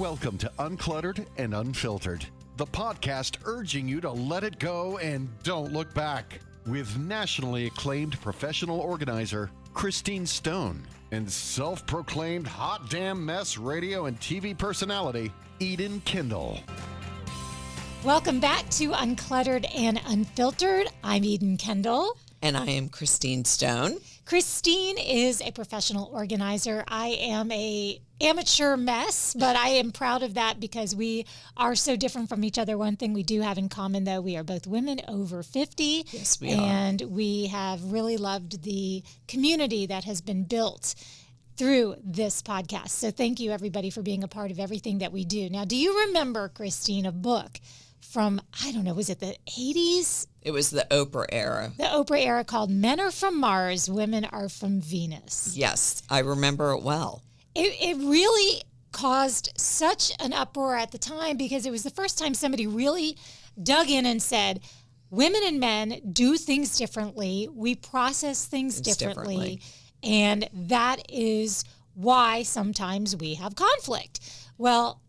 Welcome to Uncluttered and Unfiltered, the podcast urging you to let it go and don't look back. With nationally acclaimed professional organizer Christine Stone and self-proclaimed hot damn mess radio and TV personality Eden Kendall. Welcome back to Uncluttered and Unfiltered. I'm Eden Kendall. And I am Christine Stone. Christine is a professional organizer. I am a amateur mess, but I am proud of that because we are so different from each other. One thing we do have in common, though, we are both women over 50. Yes, we are. And we have really loved the community that has been built through this podcast. So thank you, everybody, for being a part of everything that we do. Now, do you remember, Christine, a book from, I don't know, was it the 80s? It was the Oprah era. The Oprah era called Men Are From Mars, Women Are From Venus. Yes, I remember it well. It really caused such an uproar at the time because it was the first time somebody really dug in and said, women and men do things differently. We process things differently. And that is why sometimes we have conflict. Well,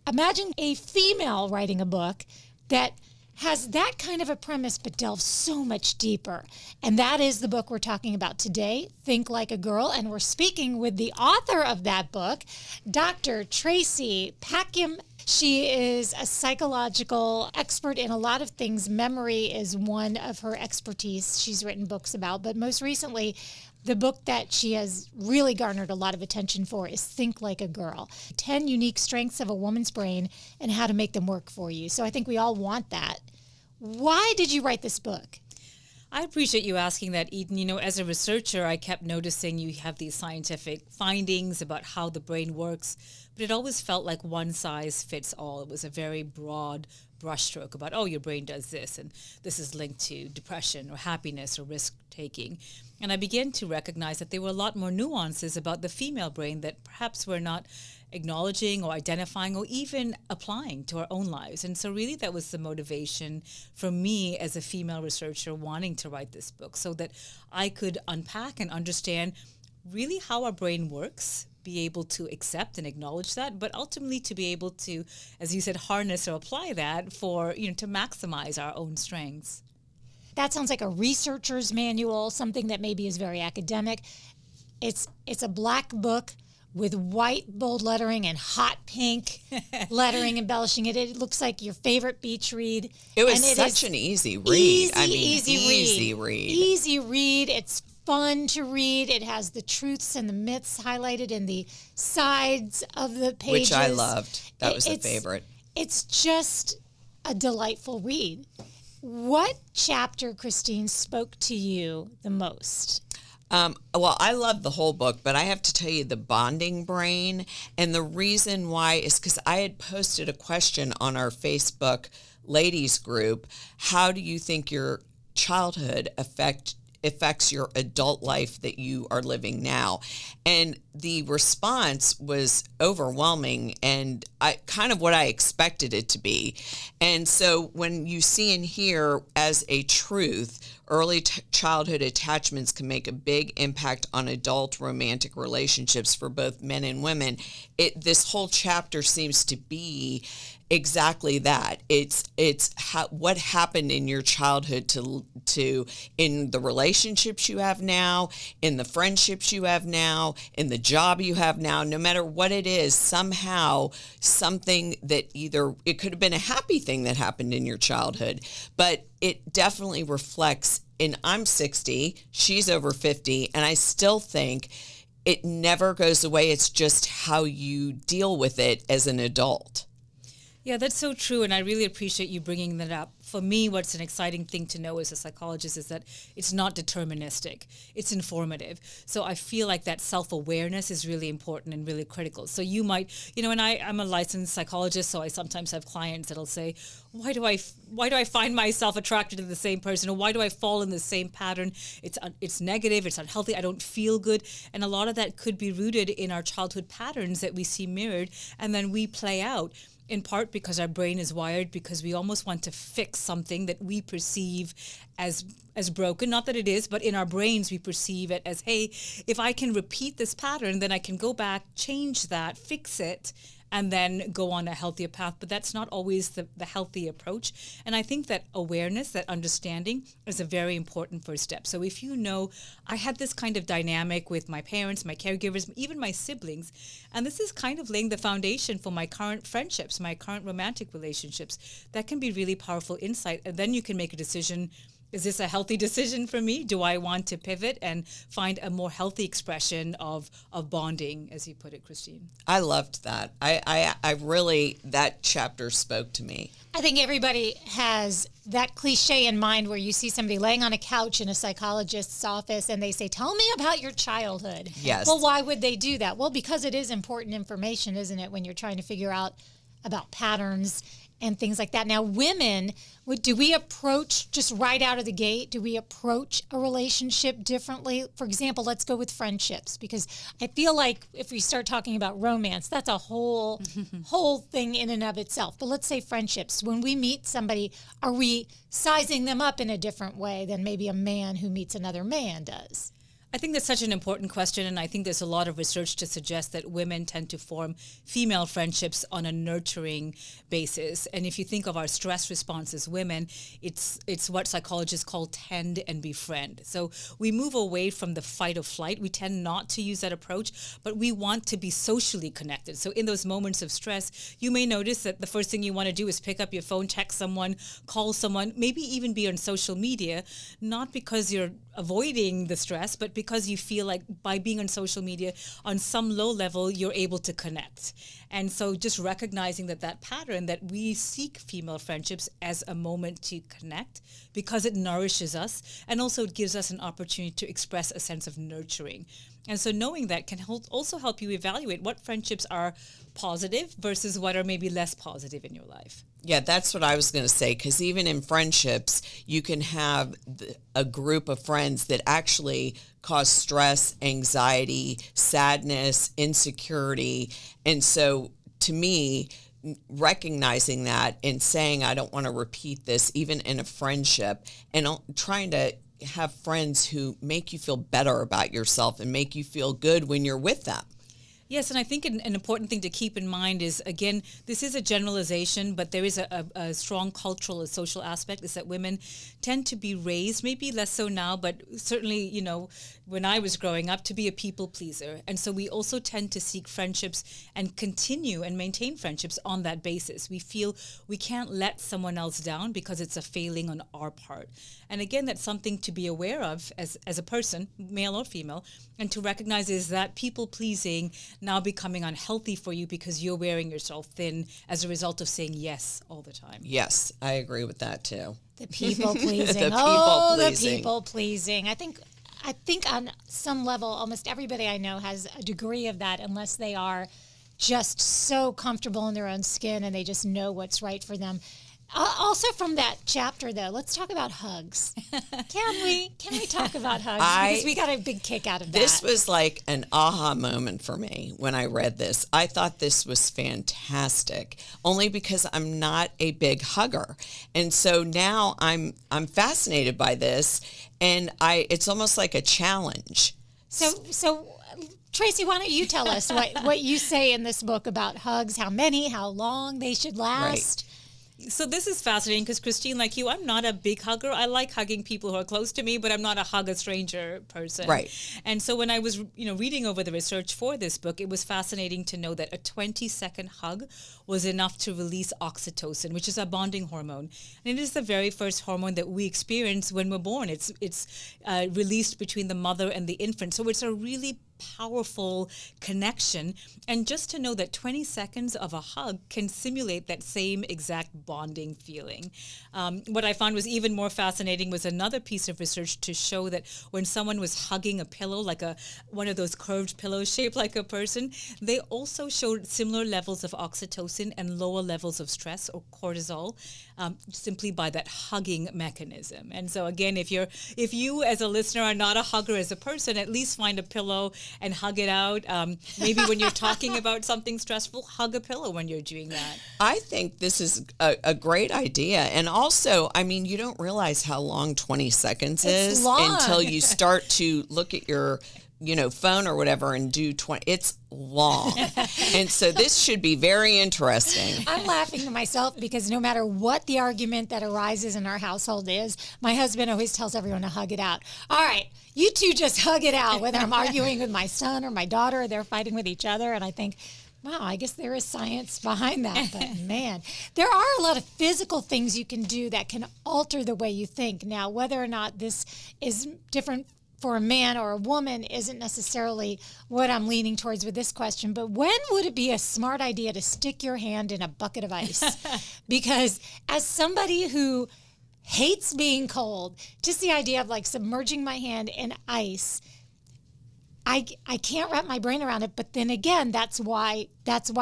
imagine a female writing a book that has that kind of a premise but delves so much deeper. And that is the book we're talking about today, Think Like a Girl. And we're speaking with the author of that book, Dr. Tracy Packiam. She is a psychological expert in a lot of things. Memory is one of her expertise she's written books about. But most recently, the book that she has really garnered a lot of attention for is Think Like a Girl, 10 unique strengths of a woman's brain and how to make them work for you. So I think we all want that. Why did you write this book? I appreciate you asking that, Eden. You know, as a researcher, I kept noticing you have these scientific findings about how the brain works, but it always felt like one size fits all. It was a very broad brushstroke about, oh, your brain does this, and this is linked to depression or happiness or risk-taking. And I began to recognize that there were a lot more nuances about the female brain that perhaps we're not acknowledging or identifying or even applying to our own lives. And so really that was the motivation for me as a female researcher wanting to write this book, so that I could unpack and understand really how our brain works, be able to accept and acknowledge that, but ultimately to be able to, as you said, harness or apply that for, to maximize our own strengths. That sounds like a researcher's manual, something that maybe is very academic. It's a black book with white bold lettering and hot pink lettering embellishing it. It looks like your favorite beach read. It was such an easy read. Easy read. Easy read. It's fun to read. It has the truths and the myths highlighted in the sides of the pages. Which I loved. That was a favorite. It's just a delightful read. What chapter, Christine, spoke to you the most? Well, I love the whole book, but I have to tell you the bonding brain. And the reason why is because I had posted a question on our Facebook ladies group. How do you think your childhood affects your adult life that you are living now? And the response was overwhelming and kind of what I expected it to be. And so when you see and hear as a truth, early childhood attachments can make a big impact on adult romantic relationships for both men and women. This whole chapter seems to be exactly that. It's what happened in your childhood to in the relationships you have now, in the friendships you have now, in the job you have now. No matter what it is, somehow something that either it could have been a happy thing that happened in your childhood, but it definitely reflects. And I'm 60, she's over 50, and I still think it never goes away. It's just how you deal with it as an adult. Yeah, that's so true, and I really appreciate you bringing that up. For me, what's an exciting thing to know as a psychologist is that it's not deterministic. It's informative. So I feel like that self-awareness is really important and really critical. So you might, and I'm a licensed psychologist, so I sometimes have clients that'll say, why do I find myself attracted to the same person, or why do I fall in the same pattern? It's negative, it's unhealthy, I don't feel good. And a lot of that could be rooted in our childhood patterns that we see mirrored, and then we play out. In part because our brain is wired because we almost want to fix something that we perceive as broken. Not that it is, but in our brains we perceive it as, hey, if I can repeat this pattern, then I can go back, change that, fix it, and then go on a healthier path. But that's not always the healthy approach. And I think that awareness, that understanding is a very important first step. So if you know, I had this kind of dynamic with my parents, my caregivers, even my siblings, and this is kind of laying the foundation for my current friendships, my current romantic relationships, that can be really powerful insight. And then you can make a decision. Is this a healthy decision for me? Do I want to pivot and find a more healthy expression of bonding, as you put it, Christine? I loved that. I really, that chapter spoke to me. I think everybody has that cliche in mind where you see somebody laying on a couch in a psychologist's office and they say, tell me about your childhood. Yes. Well, why would they do that? Well, because it is important information, isn't it, when you're trying to figure out about patterns and things like that. Now, women, do we approach just right out of the gate? Do we approach a relationship differently? For example, let's go with friendships, because I feel like if we start talking about romance, that's a whole thing in and of itself. But let's say friendships. When we meet somebody, are we sizing them up in a different way than maybe a man who meets another man does? I think that's such an important question, and I think there's a lot of research to suggest that women tend to form female friendships on a nurturing basis. And if you think of our stress response as women, it's what psychologists call tend and befriend. So we move away from the fight or flight. We tend not to use that approach, but we want to be socially connected. So in those moments of stress, you may notice that the first thing you want to do is pick up your phone, text someone, call someone, maybe even be on social media, not because you're avoiding the stress, but because you feel like by being on social media, on some low level, you're able to connect. And so just recognizing that pattern, that we seek female friendships as a moment to connect because it nourishes us, and also it gives us an opportunity to express a sense of nurturing. And so knowing that can also help you evaluate what friendships are positive versus what are maybe less positive in your life. Yeah, that's what I was going to say, because even in friendships, you can have a group of friends that actually cause stress, anxiety, sadness, insecurity. And so to me, recognizing that and saying, I don't want to repeat this, even in a friendship, and trying to have friends who make you feel better about yourself and make you feel good when you're with them. Yes, and I think an important thing to keep in mind is, again, this is a generalization, but there is a strong cultural and social aspect, is that women tend to be raised, maybe less so now, but certainly, when I was growing up, to be a people pleaser. And so we also tend to seek friendships and continue and maintain friendships on that basis. We feel we can't let someone else down because it's a failing on our part. And again, that's something to be aware of as a person, male or female, and to recognize is that people pleasing now becoming unhealthy for you because you're wearing yourself thin as a result of saying yes all the time. Yes, I agree with that too. The people pleasing. The people pleasing. I think on some level, almost everybody I know has a degree of that, unless they are just so comfortable in their own skin and they just know what's right for them. Also from that chapter, though, let's talk about hugs. Can we talk about hugs? Because we got a big kick out of that. This was like an aha moment for me when I read this. I thought this was fantastic, only because I'm not a big hugger. And so now I'm fascinated by this, and it's almost like a challenge. So Tracy, why don't you tell us what you say in this book about hugs, how many, how long they should last? Right. So this is fascinating because, Christine, like you, I'm not a big hugger. I like hugging people who are close to me, but I'm not a hug a stranger person. Right. And so when I was, reading over the research for this book, it was fascinating to know that a 20-second hug was enough to release oxytocin, which is a bonding hormone. And it is the very first hormone that we experience when we're born. It's released between the mother and the infant. So it's a really powerful connection. And just to know that 20 seconds of a hug can simulate that same exact bonding feeling. What I found was even more fascinating was another piece of research to show that when someone was hugging a pillow, like one of those curved pillows shaped like a person, they also showed similar levels of oxytocin and lower levels of stress or cortisol, simply by that hugging mechanism. And so again, if you as a listener are not a hugger as a person, at least find a pillow and hug it out. Maybe when you're talking about something stressful, hug a pillow when you're doing that. I think this is a great idea. And also, you don't realize how long 20 seconds is long. until you start to look at your phone or whatever and do 20. It's long. And so this should be very interesting. I'm laughing to myself because no matter what the argument that arises in our household is, my husband always tells everyone to hug it out. All right, you two just hug it out, whether I'm arguing with my son or my daughter, or they're fighting with each other. And I think, wow, I guess there is science behind that. But man, there are a lot of physical things you can do that can alter the way you think. Now, whether or not this is different for a man or a woman isn't necessarily what I'm leaning towards with this question, but when would it be a smart idea to stick your hand in a bucket of ice? Because as somebody who hates being cold, just the idea of like submerging my hand in ice, I can't wrap my brain around it. But then again, that's why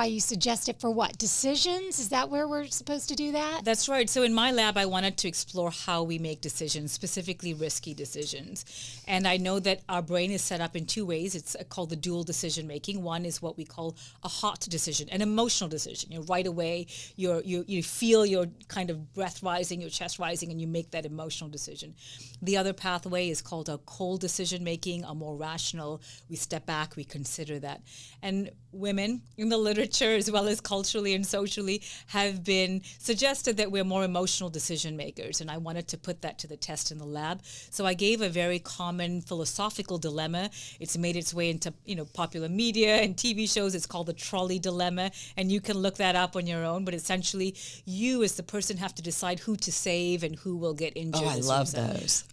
you suggest it for what? Decisions? Is that where we're supposed to do that? That's right. So in my lab, I wanted to explore how we make decisions, specifically risky decisions. And I know that our brain is set up in two ways. It's called the dual decision making. One is what we call a hot decision, an emotional decision. Right away, you feel your kind of breath rising, your chest rising, and you make that emotional decision. The other pathway is called a cold decision making, a more rational. We step back, we consider that. And women in the literature, as well as culturally and socially, have been suggested that we're more emotional decision makers. And I wanted to put that to the test in the lab. So I gave a very common philosophical dilemma. It's made its way into popular media and TV shows. It's called the trolley dilemma. And you can look that up on your own. But essentially, you as the person have to decide who to save and who will get injured. Oh, I love those.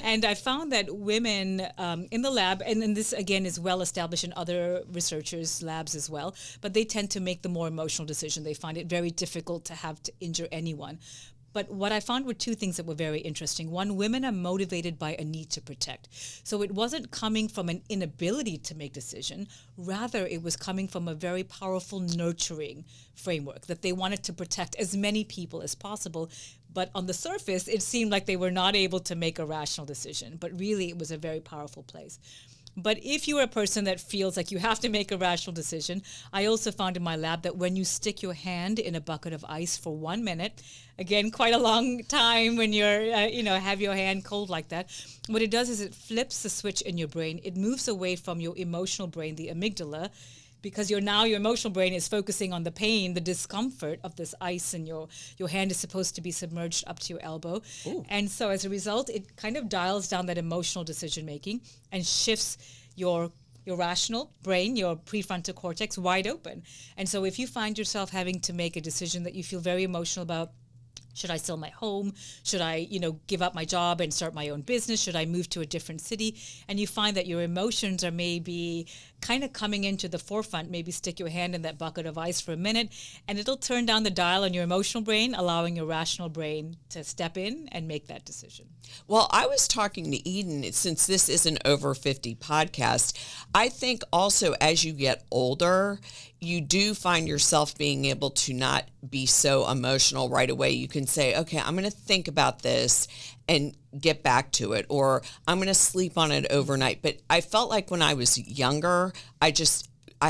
And I found that women in the lab, and this again is well established in other researchers' labs as well, but they tend to make the more emotional decision. They find it very difficult to have to injure anyone. But what I found were two things that were very interesting. One, women are motivated by a need to protect. So it wasn't coming from an inability to make decision. Rather, it was coming from a very powerful nurturing framework that they wanted to protect as many people as possible. But on the surface, it seemed like they were not able to make a rational decision. But really, it was a very powerful place. But if you're a person that feels like you have to make a rational decision, I also found in my lab that when you stick your hand in a bucket of ice for 1 minute, again, quite a long time when you're, have your hand cold like that, what it does is it flips the switch in your brain. It moves away from your emotional brain, the amygdala, because your emotional brain is focusing on the pain, the discomfort of this ice, and your hand is supposed to be submerged up to your elbow. Ooh. And so as a result, it kind of dials down that emotional decision making and shifts your rational brain, your prefrontal cortex, wide open. And so if you find yourself having to make a decision that you feel very emotional about, should I sell my home? Should I, give up my job and start my own business? Should I move to a different city? And you find that your emotions are maybe kind of coming into the forefront. Maybe stick your hand in that bucket of ice for a minute, and it'll turn down the dial on your emotional brain, allowing your rational brain to step in and make that decision. Well, I was talking to Eden, since this is an over 50 podcast. I think also as you get older, you do find yourself being able to not be so emotional right away. You can say, okay, I'm going to think about this and get back to it, or I'm going to sleep on it overnight. But I felt like when I was younger, I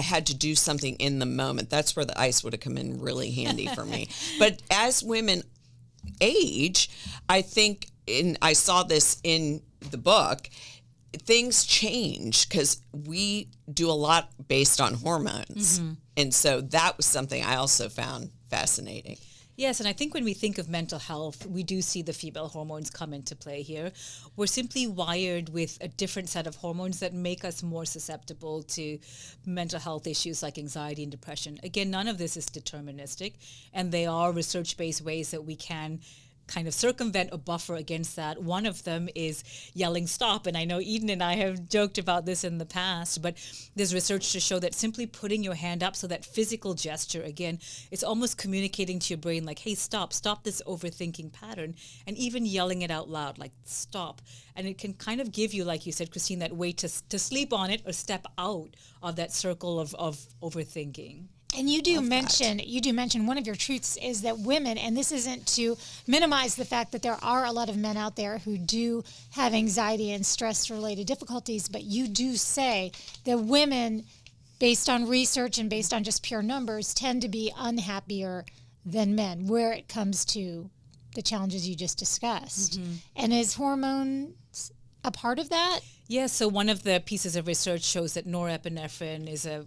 had to do something in the moment. That's where the ice would have come in really handy for me. But as women age, I think, and I saw this in the book, things change because we do a lot based on hormones. Mm-hmm. And so that was something I also found fascinating. Yes, and I think when we think of mental health, we do see the female hormones come into play here. We're simply wired with a different set of hormones that make us more susceptible to mental health issues like anxiety and depression. Again, none of this is deterministic, and they are research-based ways that we can kind of circumvent or buffer against that. One of them is yelling stop. And I know Eden and I have joked about this in the past, but there's research to show that simply putting your hand up, so that physical gesture, again, it's almost communicating to your brain like, hey, stop this overthinking pattern, and even yelling it out loud, like stop. And it can kind of give you, like you said, Christine, that way to sleep on it or step out of that circle of overthinking. And you do mention one of your truths is that women, and this isn't to minimize the fact that there are a lot of men out there who do have anxiety and stress-related difficulties, but you do say that women, based on research and based on just pure numbers, tend to be unhappier than men where it comes to the challenges you just discussed. Mm-hmm. And is hormones a part of that? Yeah, so one of the pieces of research shows that norepinephrine is a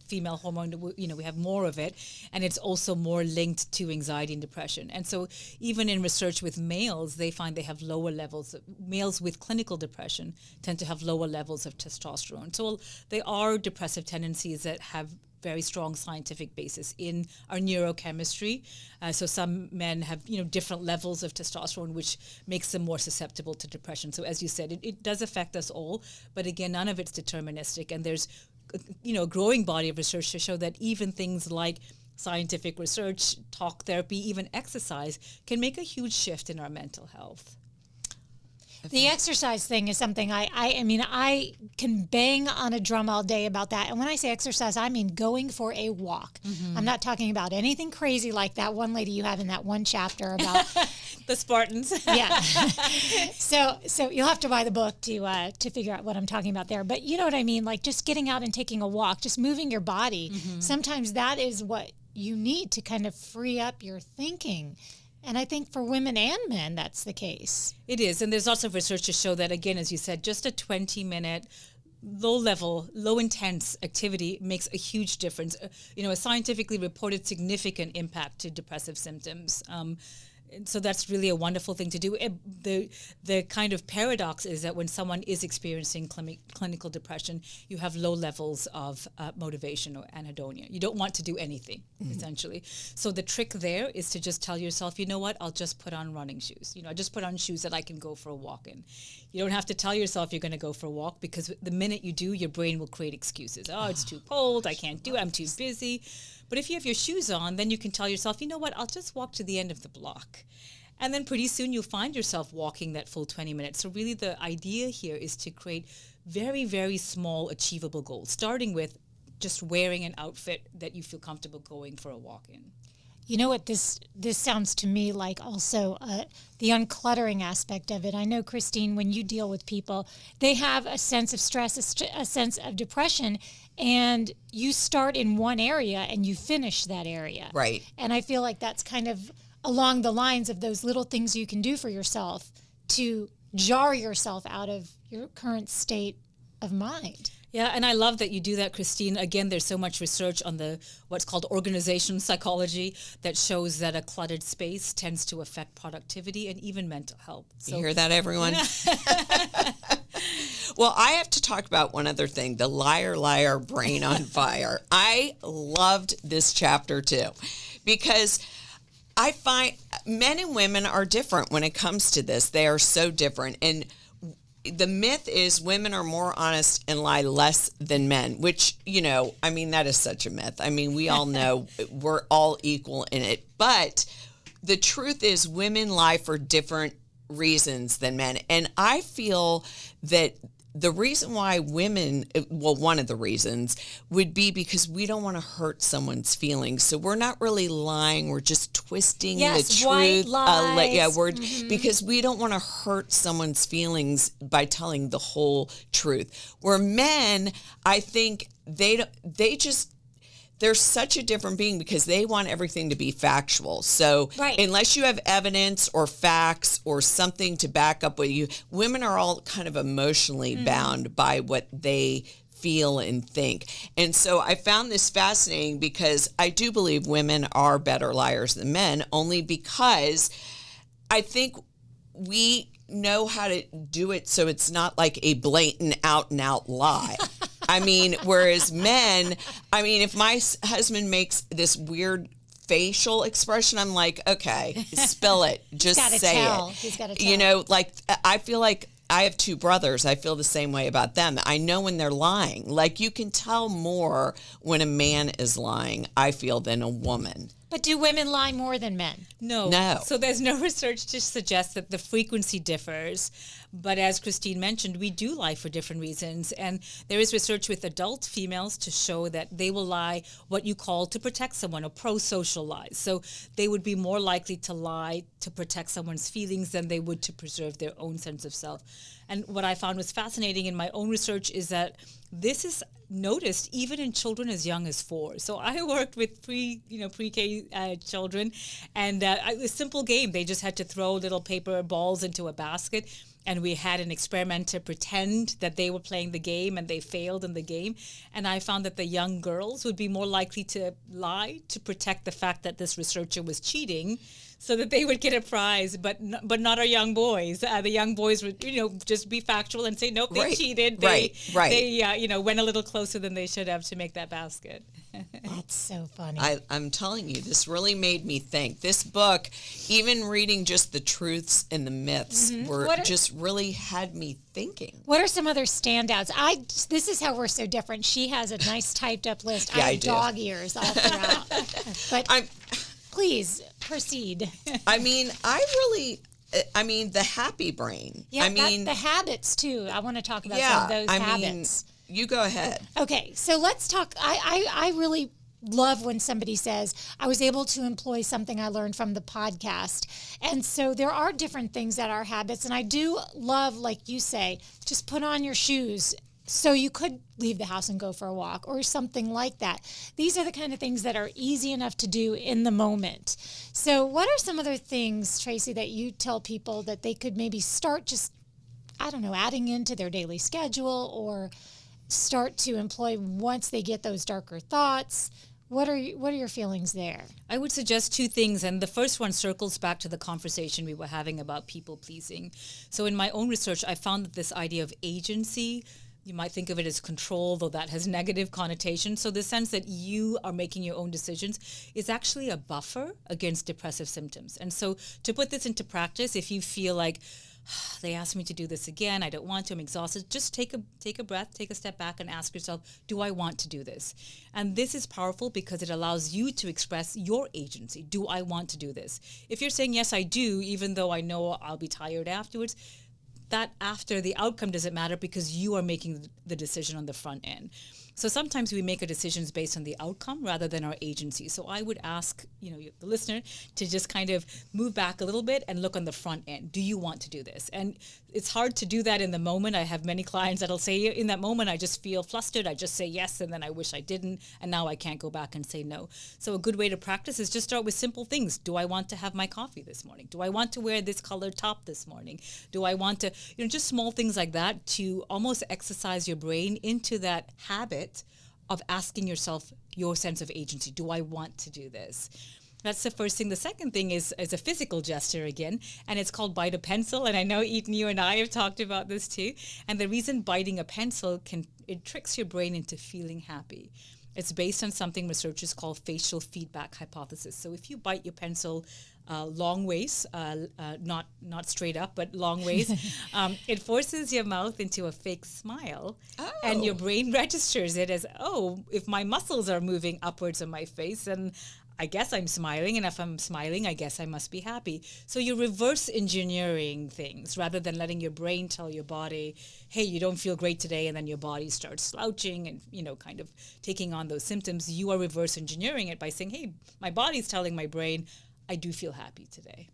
female hormone. You know, we have more of it, and it's also more linked to anxiety and depression. And so even in research with males, they find they have lower levels. Males with clinical depression tend to have lower levels of testosterone. So they are depressive tendencies that have very strong scientific basis in our neurochemistry. So some men have, different levels of testosterone, which makes them more susceptible to depression. So as you said, it does affect us all, but again, none of it's deterministic. And there's, a growing body of research to show that even things like scientific research, talk therapy, even exercise can make a huge shift in our mental health. The exercise thing is something I can bang on a drum all day about that. And when I say exercise, I mean going for a walk. Mm-hmm. I'm not talking about anything crazy like that one lady you have in that one chapter about the Spartans. Yeah. So you'll have to buy the book to figure out what I'm talking about there. But you know what I mean? Like just getting out and taking a walk, just moving your body. Mm-hmm. Sometimes that is what you need to kind of free up your thinking. And I think for women and men, that's the case. It is. And there's also research to show that, again, as you said, just a 20-minute, low-level, low-intense activity makes a huge difference. A scientifically reported significant impact to depressive symptoms. So that's really a wonderful thing to do. The kind of paradox is that when someone is experiencing clinical depression, you have low levels of motivation or anhedonia. You don't want to do anything, essentially. So the trick there is to just tell yourself, you know what, I'll just put on running shoes. I just put on shoes that I can go for a walk in. You don't have to tell yourself you're going to go for a walk, because the minute you do, your brain will create excuses. Oh, it's too cold, I can't do it, I'm too busy. But if you have your shoes on, then you can tell yourself, you know what, I'll just walk to the end of the block. And then pretty soon you'll find yourself walking that full 20 minutes. So really the idea here is to create very, very small achievable goals, starting with just wearing an outfit that you feel comfortable going for a walk in. You know what, this sounds to me like also the uncluttering aspect of it. I know, Christine, when you deal with people, they have a sense of stress, a sense of depression, and you start in one area and you finish that area. Right. And I feel like that's kind of along the lines of those little things you can do for yourself to jar yourself out of your current state of mind. Yeah, and I love that you do that, Christine. Again, there's so much research on what's called organization psychology that shows that a cluttered space tends to affect productivity and even mental health. So, you hear that, everyone? Well, I have to talk about one other thing, the liar, liar, brain on fire. I loved this chapter too, because I find men and women are different when it comes to this. They are so different. And the myth is women are more honest and lie less than men, which, that is such a myth. We all know we're all equal in it. But the truth is women lie for different reasons than men. And I feel that the reason why women, one of the reasons would be because we don't want to hurt someone's feelings. So we're not really lying. We're just twisting the truth. White lies. Because we don't want to hurt someone's feelings by telling the whole truth. Where men, I think they're such a different being because they want everything to be factual. So unless you have evidence or facts or something to back up what women are all kind of emotionally bound by what they feel and think. And so I found this fascinating because I do believe women are better liars than men, only because I think we know how to do it so it's not like a blatant out and out lie. Whereas men, if my husband makes this weird facial expression, I'm like, okay, spill it. Just say it. He's got to tell. I feel like I have two brothers. I feel the same way about them. I know when they're lying. Like, you can tell more when a man is lying, I feel, than a woman. But do women lie more than men? No. So there's no research to suggest that the frequency differs. But as Christine mentioned, we do lie for different reasons. And there is research with adult females to show that they will lie what you call to protect someone, or pro-social lies. So they would be more likely to lie to protect someone's feelings than they would to preserve their own sense of self. And what I found was fascinating in my own research is that this is noticed even in children as young as 4. So I worked with pre-K children, and a simple game. They just had to throw little paper balls into a basket, and we had an experimenter pretend that they were playing the game and they failed in the game. And I found that the young girls would be more likely to lie to protect the fact that this researcher was cheating, so that they would get a prize, but not our young boys. The young boys would, just be factual and say, nope, they cheated. They went a little closer than they should have to make that basket. That's so funny. I'm telling you, this really made me think. This book, even reading just the truths and the myths, just really had me thinking. What are some other standouts? This is how we're so different. She has a nice typed up list. Yeah, I have dog ears all throughout. But please proceed. I mean, the happy brain. Yeah, the habits too. I want to talk about some of those habits. You go ahead. Okay, so let's talk. I really love when somebody says, I was able to employ something I learned from the podcast. And so there are different things that are habits. And I do love, like you say, just put on your shoes so you could leave the house and go for a walk or something like that. These are the kind of things that are easy enough to do in the moment. So what are some other things, Tracy, that you tell people that they could maybe start just, adding into their daily schedule or start to employ once they get those darker thoughts? What are your feelings there? I would suggest two things, and the first one circles back to the conversation we were having about people pleasing. So in my own research, I found that this idea of agency, you might think of it as control, though that has negative connotations. So the sense that you are making your own decisions is actually a buffer against depressive symptoms. And so to put this into practice, if you feel like, they asked me to do this again, I don't want to, I'm exhausted, just take a breath, take a step back and ask yourself, do I want to do this? And this is powerful because it allows you to express your agency. Do I want to do this? If you're saying, yes, I do, even though I know I'll be tired afterwards, that after the outcome doesn't matter because you are making the decision on the front end. So sometimes we make our decisions based on the outcome rather than our agency. So I would ask, the listener to just kind of move back a little bit and look on the front end. Do you want to do this? And it's hard to do that in the moment. I have many clients that'll say, in that moment, I just feel flustered. I just say yes, and then I wish I didn't, and now I can't go back and say no. So a good way to practice is just start with simple things. Do I want to have my coffee this morning? Do I want to wear this colored top this morning? Do I want to, just small things like that to almost exercise your brain into that habit of asking yourself your sense of agency. Do I want to do this? That's the first thing. The second thing is a physical gesture again, and it's called bite a pencil. And I know, Eden, you and I have talked about this too. And the reason biting a pencil it tricks your brain into feeling happy. It's based on something researchers call facial feedback hypothesis. So if you bite your pencil long ways, not straight up, but long ways, it forces your mouth into a fake smile. And your brain registers it as, if my muscles are moving upwards on my face, then I guess I'm smiling, and if I'm smiling, I guess I must be happy. So you're reverse engineering things rather than letting your brain tell your body, hey, you don't feel great today, and then your body starts slouching and, kind of taking on those symptoms. You are reverse engineering it by saying, hey, my body's telling my brain, I do feel happy today.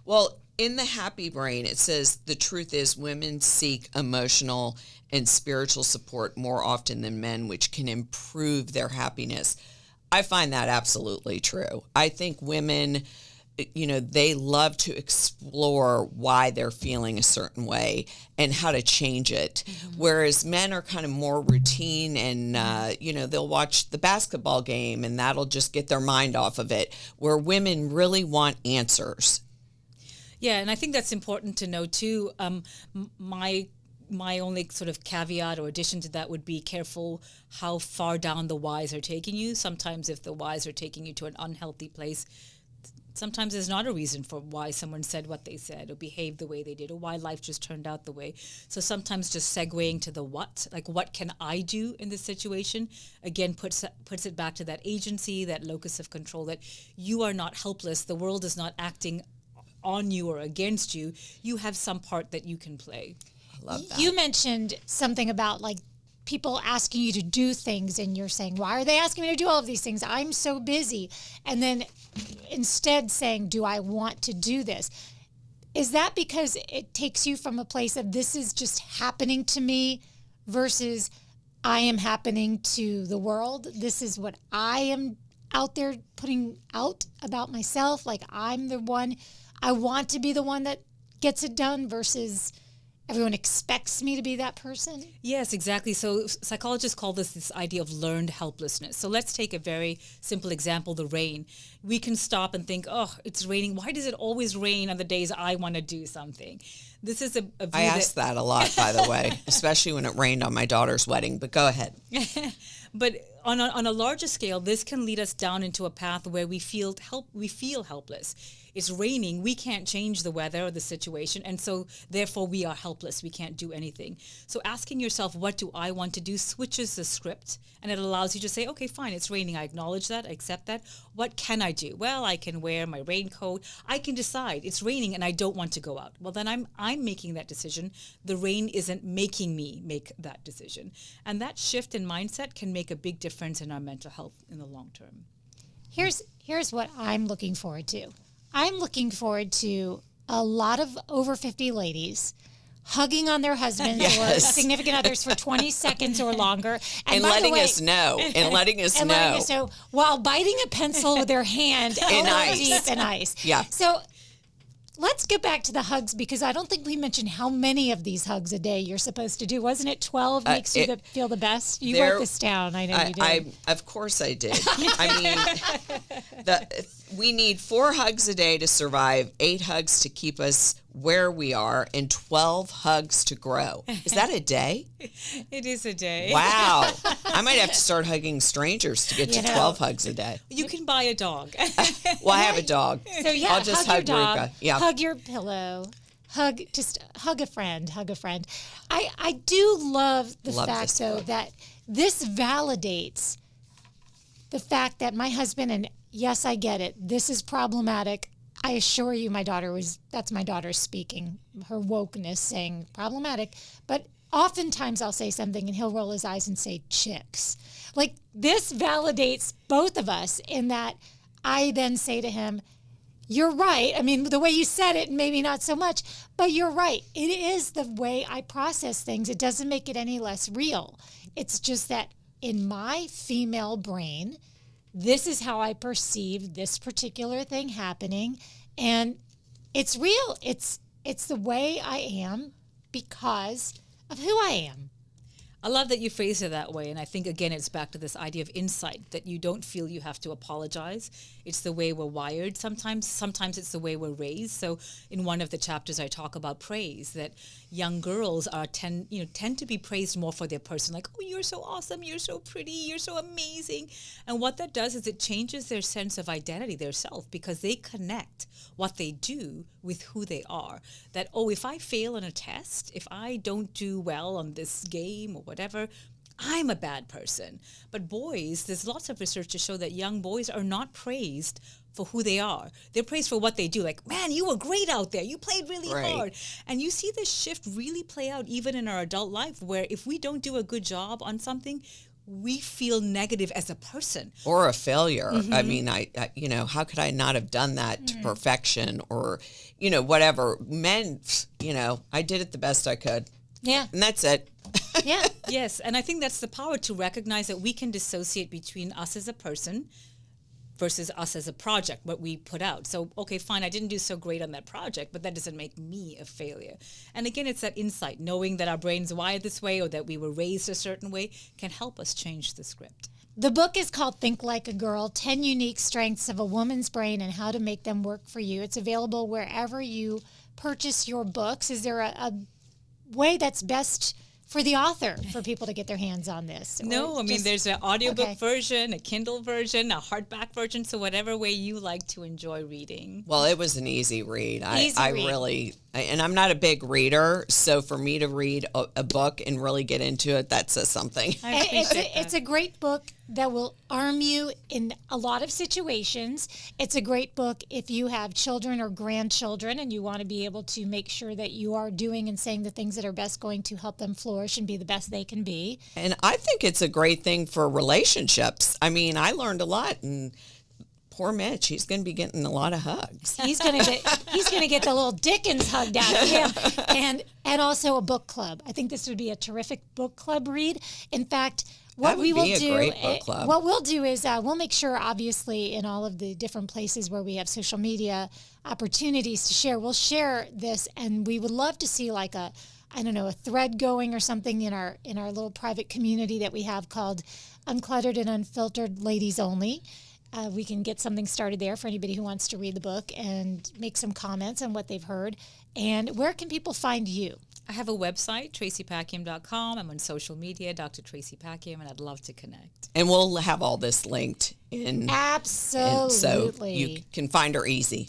Well, in the happy brain, it says the truth is women seek emotional and spiritual support more often than men, which can improve their happiness. I find that absolutely true. I think women, they love to explore why they're feeling a certain way and how to change it. Mm-hmm. Whereas men are kind of more routine and, they'll watch the basketball game and that'll just get their mind off of it, where women really want answers. Yeah, and I think that's important to know too. My only sort of caveat or addition to that would be careful how far down the whys are taking you. Sometimes if the whys are taking you to an unhealthy place, sometimes there's not a reason for why someone said what they said or behaved the way they did or why life just turned out the way. So sometimes just segueing to the what, like what can I do in this situation, again puts it back to that agency, that locus of control, that you are not helpless. The world is not acting on you or against you. You have some part that you can play. Love that. You mentioned something about like people asking you to do things and you're saying, why are they asking me to do all of these things? I'm so busy. And then instead saying, do I want to do this? Is that because it takes you from a place of this is just happening to me versus I am happening to the world? This is what I am out there putting out about myself. Like I'm the one, I want to be the one that gets it done versus everyone expects me to be that person. Yes, exactly. So psychologists call this idea of learned helplessness. So let's take a very simple example, the rain. We can stop and think, oh, it's raining. Why does it always rain on the days I want to do something? This is a view I ask that a lot, by the way, especially when it rained on my daughter's wedding, but go ahead. But on a larger scale, this can lead us down into a path where we feel helpless. It's raining, we can't change the weather or the situation, and so therefore we are helpless. We can't do anything. So asking yourself, what do I want to do, switches the script, and it allows you to say, okay, fine, it's raining. I acknowledge that, I accept that. What can I do? Well, I can wear my raincoat. I can decide it's raining and I don't want to go out. Well, then I'm making that decision. The rain isn't making me make that decision. And that shift in mindset can make a big difference in our mental health in the long term. Here's what I'm looking forward to. I'm looking forward to a lot of over 50 ladies hugging on their husbands or significant others for 20 seconds or longer. And letting us know. And letting us know. While biting a pencil with their hand in ice. deep in ice. Yeah. So let's get back to the hugs, because I don't think we mentioned how many of these hugs a day you're supposed to do. Wasn't it 12 makes you feel the best? You wrote this down. I know you did. Of course I did. I mean, we need 4 hugs a day to survive, 8 hugs to keep us where we are, and 12 hugs to grow. Is that a day? It is a day. Wow. I might have to start hugging strangers to get to 12 hugs a day. You can buy a dog. Well, I have a dog. So yeah, I'll just hug your dog, Ruka. Yeah. hug your pillow, hug a friend. I do love the fact, though, that this validates the fact that my husband, and yes, I get it, this is problematic. I assure you that's my daughter speaking, her wokeness saying problematic. But oftentimes I'll say something and he'll roll his eyes and say chicks. Like, this validates both of us in that I then say to him, you're right. I mean, the way you said it, maybe not so much, but you're right. It is the way I process things. It doesn't make it any less real. It's just that in my female brain, this is how I perceive this particular thing happening, and it's real. It's the way I am because of who I am. I love that you phrase it that way. And I think, again, it's back to this idea of insight, that you don't feel you have to apologize. It's the way we're wired sometimes. Sometimes it's the way we're raised. So in one of the chapters, I talk about praise, that young girls tend to be praised more for their person. Like, oh, you're so awesome. You're so pretty. You're so amazing. And what that does is it changes their sense of identity, their self, because they connect what they do with who they are. That, oh, if I fail on a test, if I don't do well on this game or whatever, I'm a bad person. But boys, there's lots of research to show that young boys are not praised for who they are. They're praised for what they do. Like, man, you were great out there. You played really hard. And you see this shift really play out even in our adult life, where if we don't do a good job on something, we feel negative as a person. Or a failure. Mm-hmm. I mean, I how could I not have done that to perfection, or, whatever. Men, I did it the best I could. Yeah. And that's it. Yeah. Yes. And I think that's the power, to recognize that we can dissociate between us as a person versus us as a project, what we put out. So, okay, fine, I didn't do so great on that project, but that doesn't make me a failure. And again, it's that insight, knowing that our brain's wired this way or that we were raised a certain way can help us change the script. The book is called Think Like a Girl, 10 Unique Strengths of a Woman's Brain and How to Make Them Work for You. It's available wherever you purchase your books. Is there a way that's best for the author, for people to get their hands on this? No, I mean, there's an audiobook version, a Kindle version, a hardback version, so whatever way you like to enjoy reading. Well, it was an easy read. I really, and I'm not a big reader, so for me to read a book and really get into it, that says something. It's a great book that will arm you in a lot of situations. It's a great book if you have children or grandchildren and you want to be able to make sure that you are doing and saying the things that are best going to help them flourish and be the best they can be. And I think it's a great thing for relationships. I mean, I learned a lot, and poor Mitch, he's going to be getting a lot of hugs. He's going to get the little Dickens hugged out of him, and also a book club. I think this would be a terrific book club read. In fact, what we'll do is we'll make sure, obviously, in all of the different places where we have social media opportunities to share, we'll share this, and we would love to see like a a thread going or something in our little private community that we have called Uncluttered and Unfiltered Ladies Only. We can get something started there for anybody who wants to read the book and make some comments on what they've heard. And where can people find you? I have a website, tracypackiam.com. I'm on social media, Dr. Tracy Packiam, and I'd love to connect. And we'll have all this linked in. Absolutely. So you can find her easy.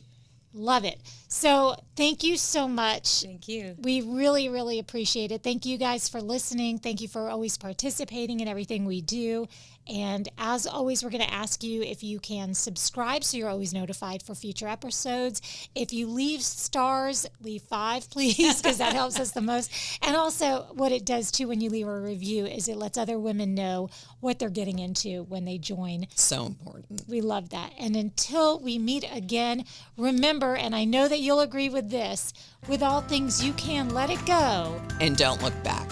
Love it. So thank you so much. Thank you. We really, really appreciate it. Thank you guys for listening. Thank you for always participating in everything we do. And as always, we're going to ask you if you can subscribe so you're always notified for future episodes. If you leave stars, leave 5, please, because that helps us the most. And also what it does, too, when you leave a review is it lets other women know what they're getting into when they join. So important. We love that. And until we meet again, remember, and I know that you'll agree with this, with all things you can let it go. And don't look back.